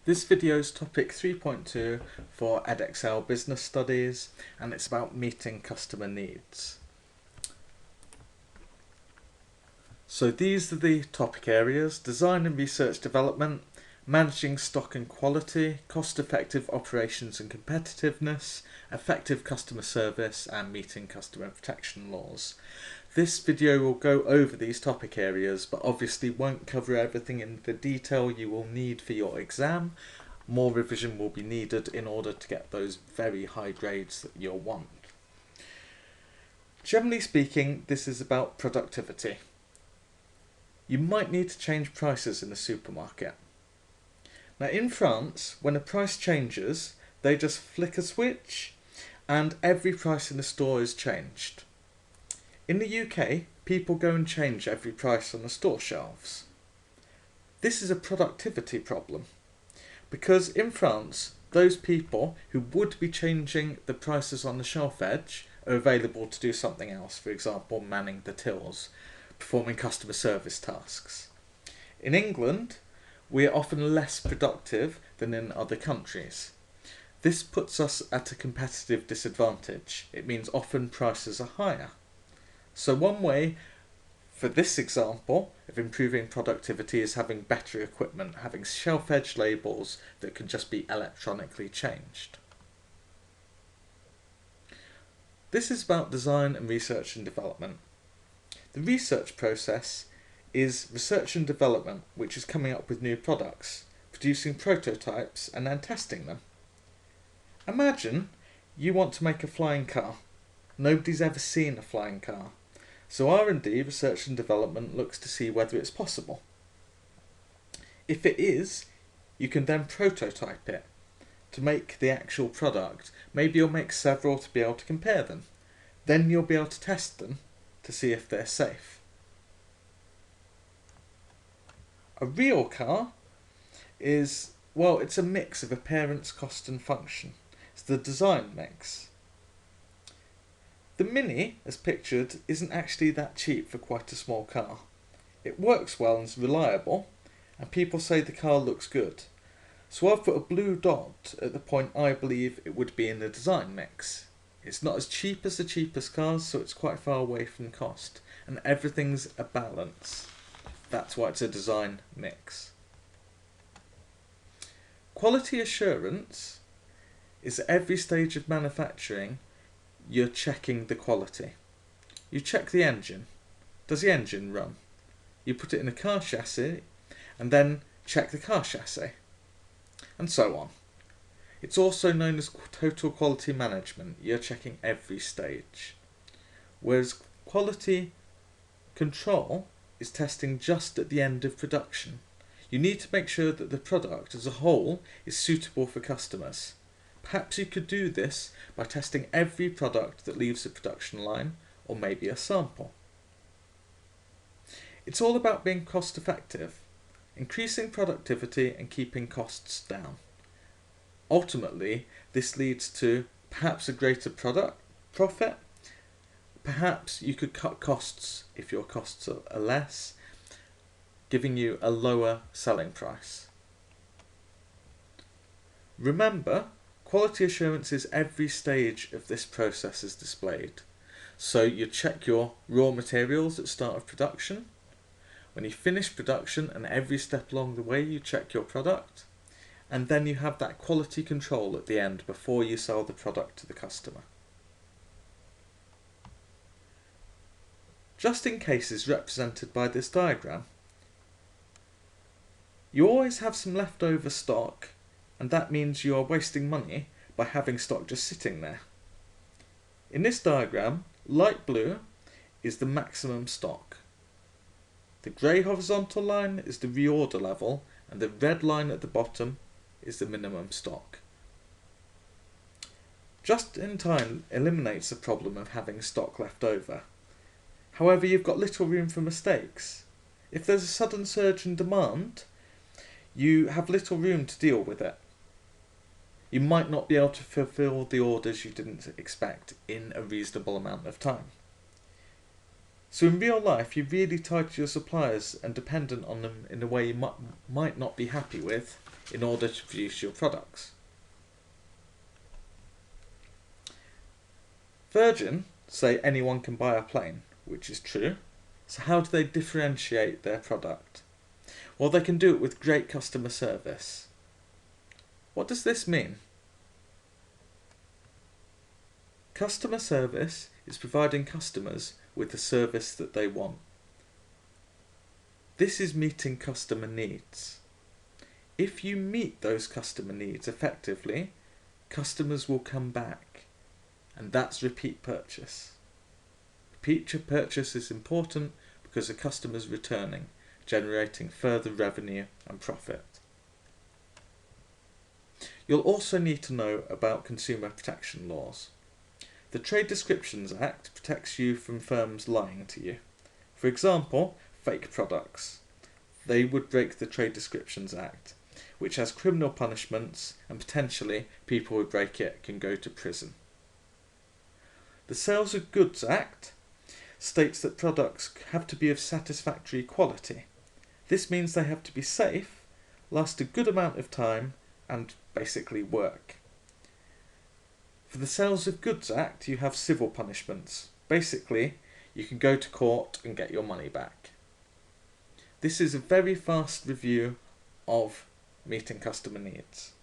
This video is topic 3.2 for Edexcel Business Studies, and it's about meeting customer needs. So these are the topic areas: design and research development, managing stock and quality, cost-effective operations and competitiveness, effective customer service, and meeting customer protection laws. This video will go over these topic areas, but obviously won't cover everything in the detail you will need for your exam. More revision will be needed in order to get those very high grades that you'll want. Generally speaking, this is about productivity. You might need to change prices in the supermarket. Now in France, when a price changes, they just flick a switch and every price in the store is changed. In the UK, people go and change every price on the store shelves. This is a productivity problem, because in France, those people who would be changing the prices on the shelf edge are available to do something else, for example, manning the tills, performing customer service tasks. In England, we are often less productive than in other countries. This puts us at a competitive disadvantage. It means often prices are higher. So one way, for this example, of improving productivity is having better equipment, having shelf-edge labels that can just be electronically changed. This is about design and research and development. The research process is research and development, which is coming up with new products, producing prototypes and then testing them. Imagine you want to make a flying car. Nobody's ever seen a flying car. So R&D, research and development, looks to see whether it's possible. If it is, you can then prototype it to make the actual product. Maybe you'll make several to be able to compare them. Then you'll be able to test them to see if they're safe. A real car is, well, it's a mix of appearance, cost and function. It's the design mix. The Mini, as pictured, isn't actually that cheap for quite a small car. It works well and is reliable, and people say the car looks good. So I've put a blue dot at the point I believe it would be in the design mix. It's not as cheap as the cheapest cars, so it's quite far away from cost, and everything's a balance. That's why it's a design mix. Quality assurance is at every stage of manufacturing. You're checking the quality. You check the engine. Does the engine run? You put it in a car chassis and then check the car chassis, and so on. It's also known as total quality management. You're checking every stage. Whereas quality control is testing just at the end of production. You need to make sure that the product as a whole is suitable for customers. Perhaps you could do this by testing every product that leaves the production line, or maybe a sample. It's all about being cost effective, increasing productivity and keeping costs down. Ultimately, this leads to perhaps a greater product profit. Perhaps you could cut costs if your costs are less, giving you a lower selling price. Remember, quality assurance is every stage of this process is displayed. So you check your raw materials at start of production. When you finish production and every step along the way you check your product. And then you have that quality control at the end before you sell the product to the customer. Just in case is represented by this diagram. You always have some leftover stock, and that means you are wasting money by having stock just sitting there. In this diagram, light blue is the maximum stock. The grey horizontal line is the reorder level, and the red line at the bottom is the minimum stock. Just in time eliminates the problem of having stock left over. However, you've got little room for mistakes. If there's a sudden surge in demand, you have little room to deal with it. You might not be able to fulfill the orders you didn't expect in a reasonable amount of time. So in real life, you're really tied to your suppliers and dependent on them in a way you might not be happy with. in order to produce your products. Virgin say anyone can buy a plane, which is true. So how do they differentiate their product? Well, they can do it with great customer service. What does this mean? Customer service is providing customers with the service that they want. This is meeting customer needs. If you meet those customer needs effectively, customers will come back, and that's repeat purchase. Repeat purchase is important because the customer's returning, generating further revenue and profit. You'll also need to know about consumer protection laws. The Trade Descriptions Act protects you from firms lying to you. For example, fake products. They would break the Trade Descriptions Act, which has criminal punishments, and potentially people who break it can go to prison. The Sales of Goods Act states that products have to be of satisfactory quality. This means they have to be safe, last a good amount of time, and basically work. For the Sales of Goods Act, you have civil punishments. Basically, you can go to court and get your money back. This is a very fast review of meeting customer needs.